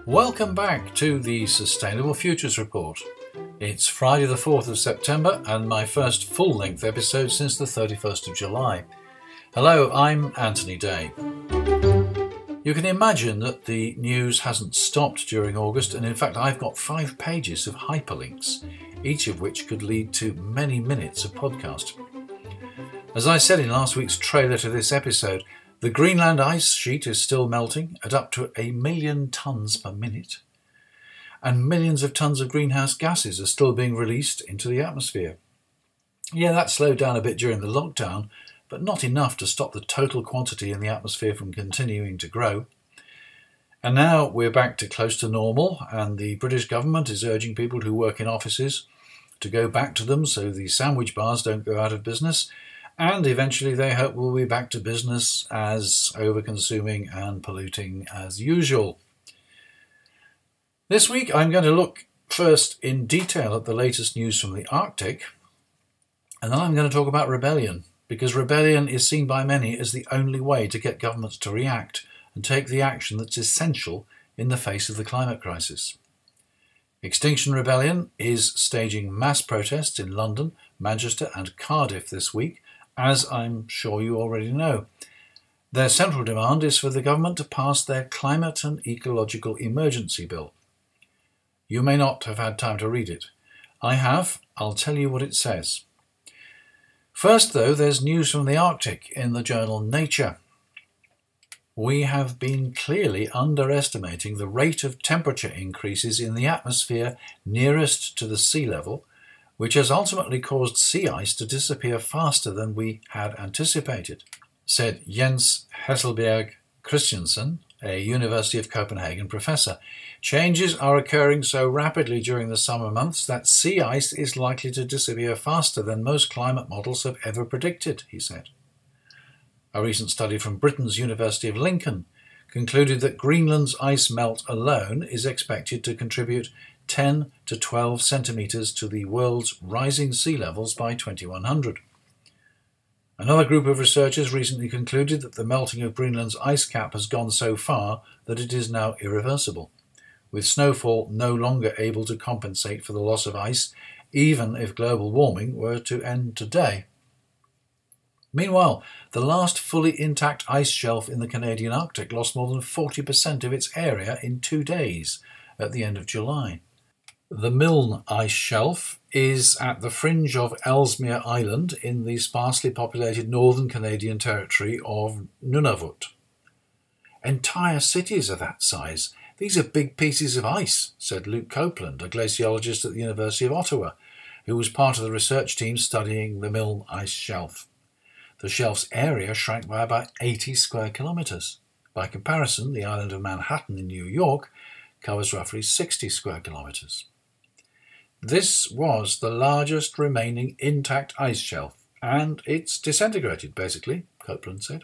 Welcome back to the Sustainable Futures Report. It's Friday the 4th of September and my first full-length episode since the 31st of July. Hello, I'm Anthony Day. You can imagine that the news hasn't stopped during August, and in fact I've got 5 pages of hyperlinks, each of which could lead to many minutes of podcast. As I said in last week's trailer to this episode, the Greenland ice sheet is still melting at up to 1 million tonnes per minute, and millions of tonnes of greenhouse gases are still being released into the atmosphere. Yeah, that slowed down a bit during the lockdown, but not enough to stop the total quantity in the atmosphere from continuing to grow. And now we're back to close to normal, and the British government is urging people who work in offices to go back to them so the sandwich bars don't go out of business. And eventually they hope we'll be back to business as over-consuming and polluting as usual. This week I'm going to look first in detail at the latest news from the Arctic, and then I'm going to talk about rebellion, because rebellion is seen by many as the only way to get governments to react and take the action that's essential in the face of the climate crisis. Extinction Rebellion is staging mass protests in London, Manchester and Cardiff this week, as I'm sure you already know. Their central demand is for the government to pass their Climate and Ecological Emergency Bill. You may not have had time to read it. I have. I'll tell you what it says. First, though, there's news from the Arctic in the journal Nature. We have been clearly underestimating the rate of temperature increases in the atmosphere nearest to the sea level, which has ultimately caused sea ice to disappear faster than we had anticipated, said Jens Hesselberg Christiansen, a University of Copenhagen professor. Changes are occurring so rapidly during the summer months that sea ice is likely to disappear faster than most climate models have ever predicted, he said. A recent study from Britain's University of Lincoln concluded that Greenland's ice melt alone is expected to contribute 10 to 12 centimetres to the world's rising sea levels by 2100. Another group of researchers recently concluded that the melting of Greenland's ice cap has gone so far that it is now irreversible, with snowfall no longer able to compensate for the loss of ice, even if global warming were to end today. Meanwhile, the last fully intact ice shelf in the Canadian Arctic lost more than 40% of its area in 2 days at the end of July. The Milne ice shelf is at the fringe of Ellesmere Island in the sparsely populated northern Canadian territory of Nunavut. Entire cities are that size. These are big pieces of ice, said Luke Copeland, a glaciologist at the University of Ottawa, who was part of the research team studying the Milne ice shelf. The shelf's area shrank by about 80 square kilometres. By comparison, the island of Manhattan in New York covers roughly 60 square kilometres. This was the largest remaining intact ice shelf, and it's disintegrated, basically, Copeland said.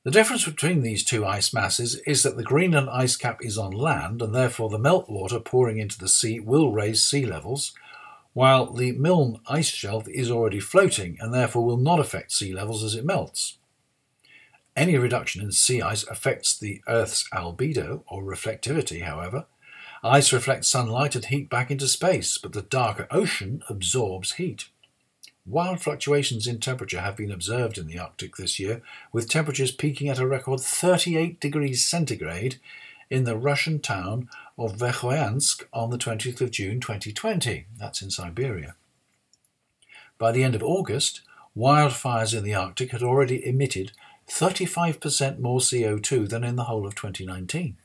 The difference between these two ice masses is that the Greenland ice cap is on land, and therefore the meltwater pouring into the sea will raise sea levels, while the Milne ice shelf is already floating and therefore will not affect sea levels as it melts. Any reduction in sea ice affects the Earth's albedo, or reflectivity, however. Ice reflects sunlight and heat back into space, but the darker ocean absorbs heat. Wild fluctuations in temperature have been observed in the Arctic this year, with temperatures peaking at a record 38 degrees centigrade in the Russian town of Verkhoyansk on the 20th of June 2020. That's in Siberia. By the end of August, wildfires in the Arctic had already emitted 35% more CO2 than in the whole of 2019.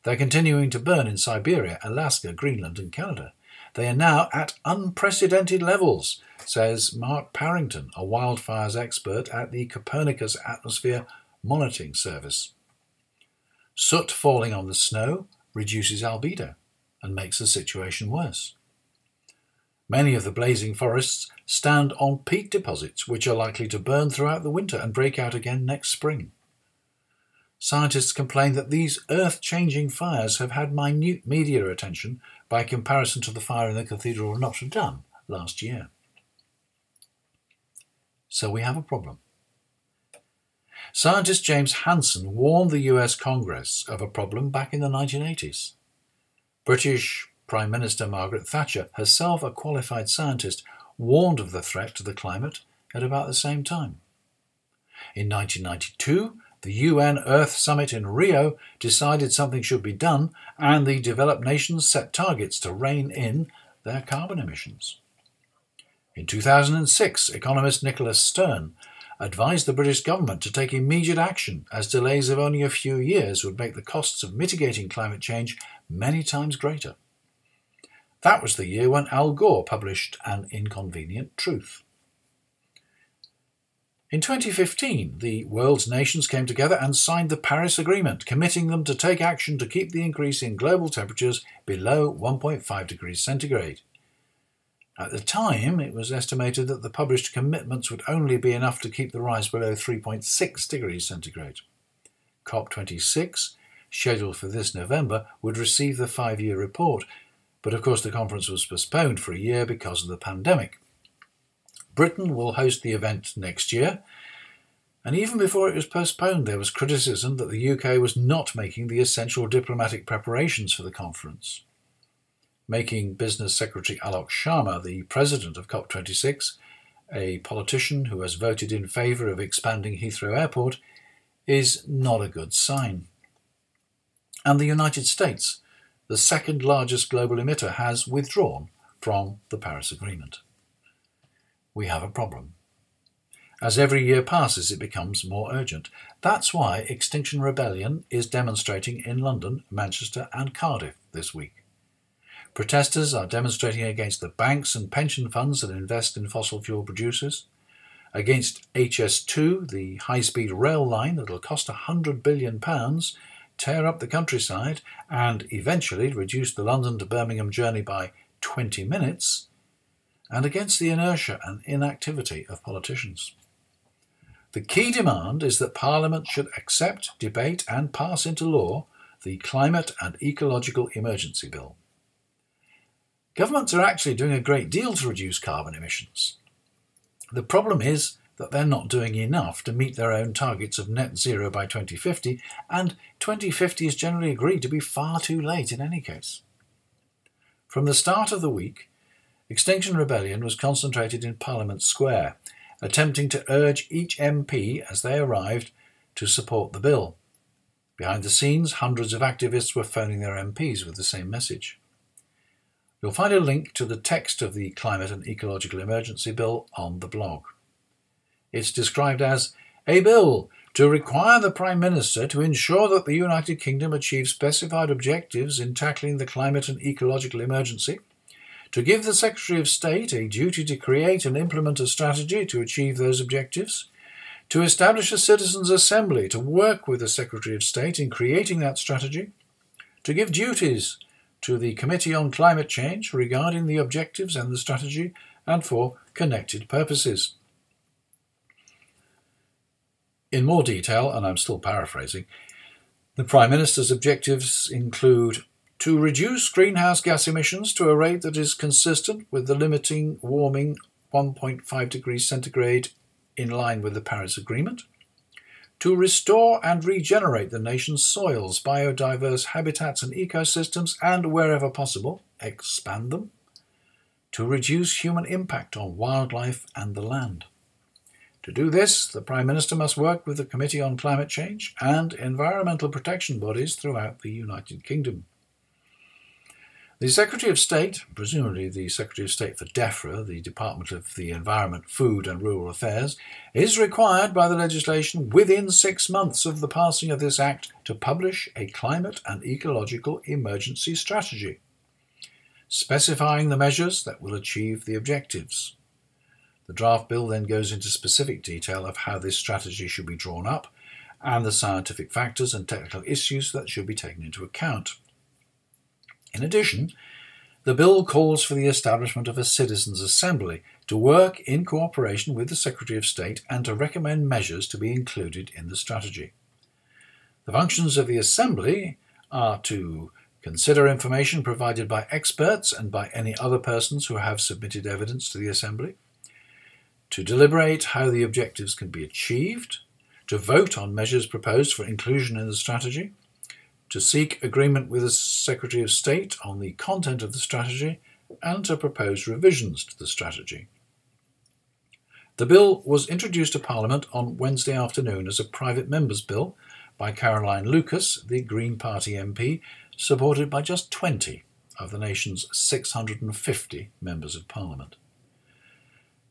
They're continuing to burn in Siberia, Alaska, Greenland and Canada. They are now at unprecedented levels, says Mark Parrington, a wildfires expert at the Copernicus Atmosphere Monitoring Service. Soot falling on the snow reduces albedo and makes the situation worse. Many of the blazing forests stand on peat deposits, which are likely to burn throughout the winter and break out again next spring. Scientists complain that these earth-changing fires have had minute media attention by comparison to the fire in the Cathedral of Notre Dame last year. So we have a problem. Scientist James Hansen warned the US Congress of a problem back in the 1980s. British Prime Minister Margaret Thatcher, herself a qualified scientist, warned of the threat to the climate at about the same time. In 1992, the UN Earth Summit in Rio decided something should be done, and the developed nations set targets to rein in their carbon emissions. In 2006, economist Nicholas Stern advised the British government to take immediate action, as delays of only a few years would make the costs of mitigating climate change many times greater. That was the year when Al Gore published An Inconvenient Truth. In 2015, the world's nations came together and signed the Paris Agreement, committing them to take action to keep the increase in global temperatures below 1.5 degrees centigrade. At the time, it was estimated that the published commitments would only be enough to keep the rise below 3.6 degrees centigrade. COP26, scheduled for this November, would receive the 5-year report, but of course the conference was postponed for a year because of the pandemic. Britain will host the event next year, and even before it was postponed there was criticism that the UK was not making the essential diplomatic preparations for the conference. Making Business Secretary Alok Sharma the president of COP26, a politician who has voted in favour of expanding Heathrow Airport, is not a good sign. And the United States, the second largest global emitter, has withdrawn from the Paris Agreement. We have a problem. As every year passes, it becomes more urgent. That's why Extinction Rebellion is demonstrating in London, Manchester and Cardiff this week. Protesters are demonstrating against the banks and pension funds that invest in fossil fuel producers, against HS2, the high-speed rail line that will cost £100 billion, tear up the countryside and eventually reduce the London to Birmingham journey by 20 minutes, and against the inertia and inactivity of politicians. The key demand is that Parliament should accept, debate and pass into law the Climate and Ecological Emergency Bill. Governments are actually doing a great deal to reduce carbon emissions. The problem is that they're not doing enough to meet their own targets of net zero by 2050, and 2050 is generally agreed to be far too late in any case. From the start of the week, Extinction Rebellion was concentrated in Parliament Square, attempting to urge each MP as they arrived to support the bill. Behind the scenes, hundreds of activists were phoning their MPs with the same message. You'll find a link to the text of the Climate and Ecological Emergency Bill on the blog. It's described as a bill to require the Prime Minister to ensure that the United Kingdom achieves specified objectives in tackling the climate and ecological emergency, to give the Secretary of State a duty to create and implement a strategy to achieve those objectives, to establish a Citizens' Assembly to work with the Secretary of State in creating that strategy, to give duties to the Committee on Climate Change regarding the objectives and the strategy, and for connected purposes. In more detail, and I'm still paraphrasing, the Prime Minister's objectives include to reduce greenhouse gas emissions to a rate that is consistent with the limiting warming 1.5 degrees centigrade in line with the Paris Agreement, to restore and regenerate the nation's soils, biodiverse habitats and ecosystems, and wherever possible, expand them, to reduce human impact on wildlife and the land. To do this, the Prime Minister must work with the Committee on Climate Change and environmental protection bodies throughout the United Kingdom. The Secretary of State, presumably the Secretary of State for DEFRA, the Department of the Environment, Food and Rural Affairs, is required by the legislation within 6 months of the passing of this Act to publish a climate and ecological emergency strategy, specifying the measures that will achieve the objectives. The draft bill then goes into specific detail of how this strategy should be drawn up and the scientific factors and technical issues that should be taken into account. In addition, the bill calls for the establishment of a Citizens' Assembly to work in cooperation with the Secretary of State and to recommend measures to be included in the strategy. The functions of the Assembly are to consider information provided by experts and by any other persons who have submitted evidence to the Assembly, to deliberate how the objectives can be achieved, to vote on measures proposed for inclusion in the strategy, to seek agreement with the Secretary of State on the content of the strategy, and to propose revisions to the strategy. The bill was introduced to Parliament on Wednesday afternoon as a private member's bill by Caroline Lucas, the Green Party MP, supported by just 20 of the nation's 650 members of Parliament.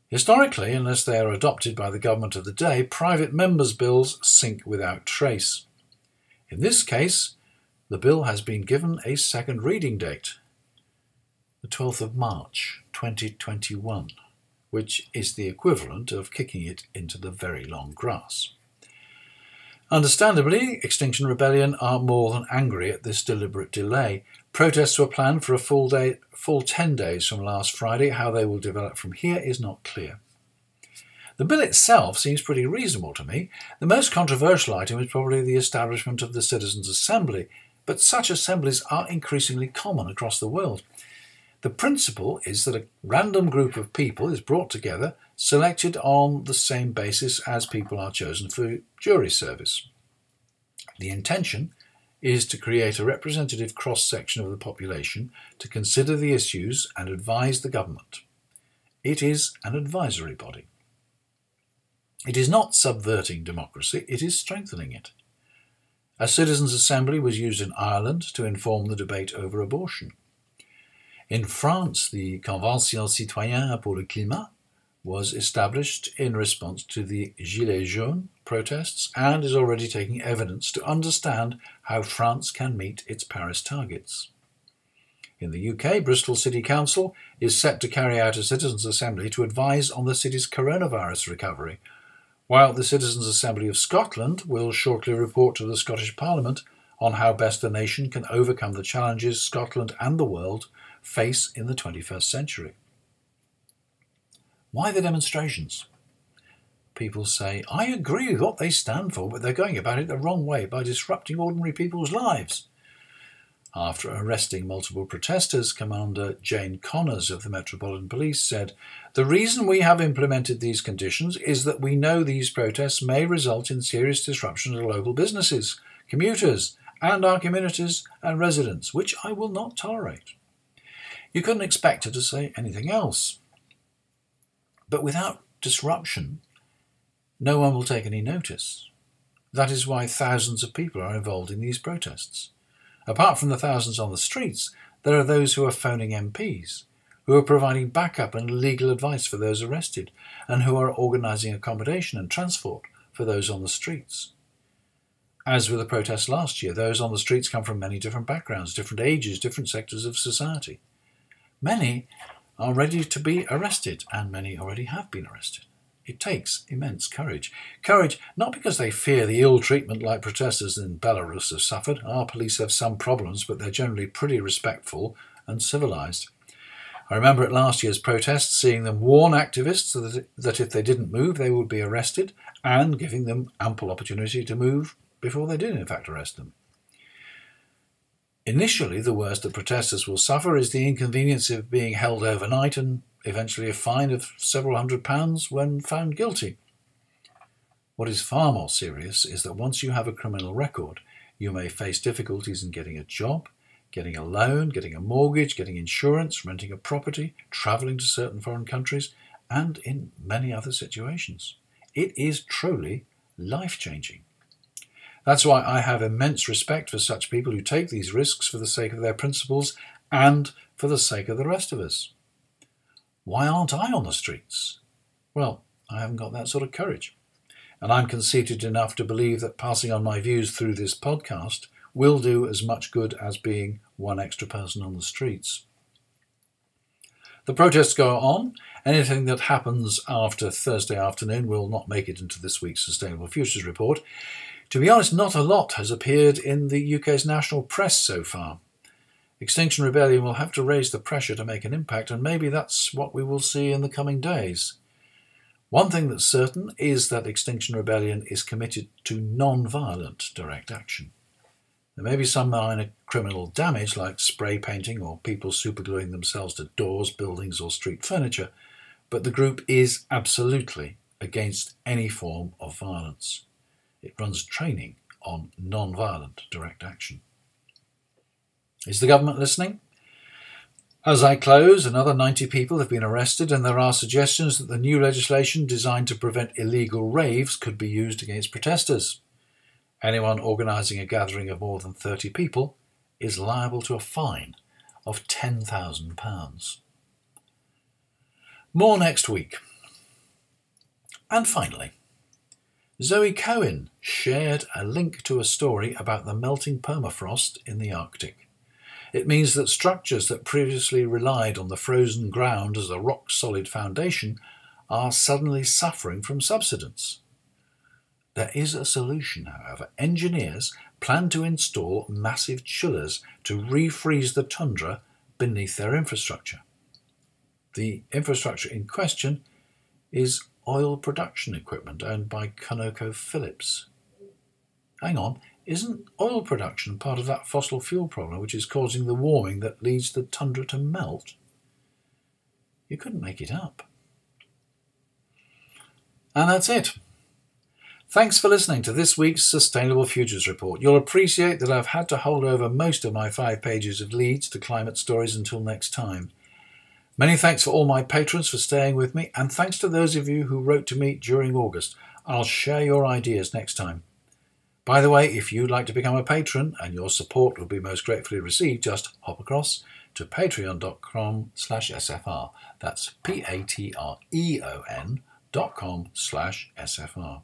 Historically, unless they are adopted by the government of the day, private members' bills sink without trace. In this case, the bill has been given a second reading date, the 12th of March 2021, which is the equivalent of kicking it into the very long grass. Understandably, Extinction Rebellion are more than angry at this deliberate delay. Protests were planned for a full 10 days from last Friday. How they will develop from here is not clear. The bill itself seems pretty reasonable to me. The most controversial item is probably the establishment of the Citizens' Assembly, but such assemblies are increasingly common across the world. The principle is that a random group of people is brought together, selected on the same basis as people are chosen for jury service. The intention is to create a representative cross-section of the population to consider the issues and advise the government. It is an advisory body. It is not subverting democracy, it is strengthening it. A citizens' assembly was used in Ireland to inform the debate over abortion. In France, the Convention citoyenne pour le climat was established in response to the Gilets jaunes protests and is already taking evidence to understand how France can meet its Paris targets. In the UK, Bristol City Council is set to carry out a citizens' assembly to advise on the city's coronavirus recovery, while the Citizens' Assembly of Scotland will shortly report to the Scottish Parliament on how best the nation can overcome the challenges Scotland and the world face in the 21st century. Why the demonstrations? People say, I agree with what they stand for, but they're going about it the wrong way by disrupting ordinary people's lives. After arresting multiple protesters, Commander Jane Connors of the Metropolitan Police said, "The reason we have implemented these conditions is that we know these protests may result in serious disruption to local businesses, commuters, and our communities and residents, which I will not tolerate." You couldn't expect her to say anything else. But without disruption, no one will take any notice. That is why thousands of people are involved in these protests. Apart from the thousands on the streets, there are those who are phoning MPs, who are providing backup and legal advice for those arrested, and who are organising accommodation and transport for those on the streets. As with the protests last year, those on the streets come from many different backgrounds, different ages, different sectors of society. Many are ready to be arrested, and many already have been arrested. It takes immense courage. Courage not because they fear the ill treatment like protesters in Belarus have suffered. Our police have some problems, but they're generally pretty respectful and civilised. I remember at last year's protests seeing them warn activists that if they didn't move they would be arrested, and giving them ample opportunity to move before they did in fact arrest them. Initially, the worst that protesters will suffer is the inconvenience of being held overnight and eventually a fine of several £100 when found guilty. What is far more serious is that once you have a criminal record, you may face difficulties in getting a job, getting a loan, getting a mortgage, getting insurance, renting a property, travelling to certain foreign countries, and in many other situations. It is truly life-changing. That's why I have immense respect for such people who take these risks for the sake of their principles and for the sake of the rest of us. Why aren't I on the streets? Well, I haven't got that sort of courage. And I'm conceited enough to believe that passing on my views through this podcast will do as much good as being one extra person on the streets. The protests go on. Anything that happens after Thursday afternoon will not make it into this week's Sustainable Futures Report. To be honest, not a lot has appeared in the UK's national press so far. Extinction Rebellion will have to raise the pressure to make an impact, and maybe that's what we will see in the coming days. One thing that's certain is that Extinction Rebellion is committed to non-violent direct action. There may be some minor criminal damage like spray painting or people supergluing themselves to doors, buildings or street furniture, but the group is absolutely against any form of violence. It runs training on non-violent direct action. Is the government listening? As I close, another 90 people have been arrested, and there are suggestions that the new legislation designed to prevent illegal raves could be used against protesters. Anyone organising a gathering of more than 30 people is liable to a fine of £10,000. More next week. And finally, Zoe Cohen shared a link to a story about the melting permafrost in the Arctic. It means that structures that previously relied on the frozen ground as a rock-solid foundation are suddenly suffering from subsidence. There is a solution, however. Engineers plan to install massive chillers to refreeze the tundra beneath their infrastructure. The infrastructure in question is oil production equipment owned by ConocoPhillips. Hang on, isn't oil production part of that fossil fuel problem which is causing the warming that leads the tundra to melt? You couldn't make it up. And that's it. Thanks for listening to this week's Sustainable Futures Report. You'll appreciate that I've had to hold over most of my 5 pages of leads to climate stories until next time. Many thanks for all my patrons for staying with me, and thanks to those of you who wrote to me during August. I'll share your ideas next time. By the way, if you'd like to become a patron and your support will be most gratefully received, just hop across to patreon.com/SFR. That's patreon.com/SFR.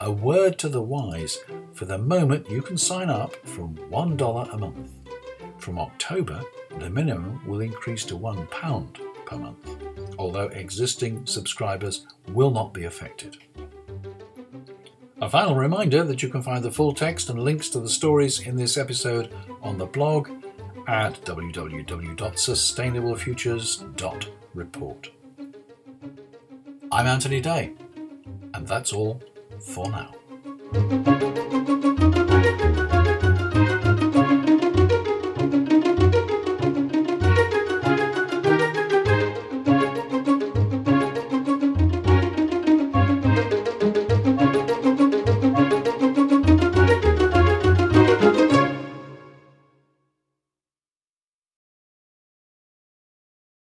A word to the wise, for the moment you can sign up from $1 a month. From October, the minimum will increase to £1 per month, although existing subscribers will not be affected. A final reminder that you can find the full text and links to the stories in this episode on the blog at www.sustainablefutures.report. I'm Anthony Day, and that's all for now.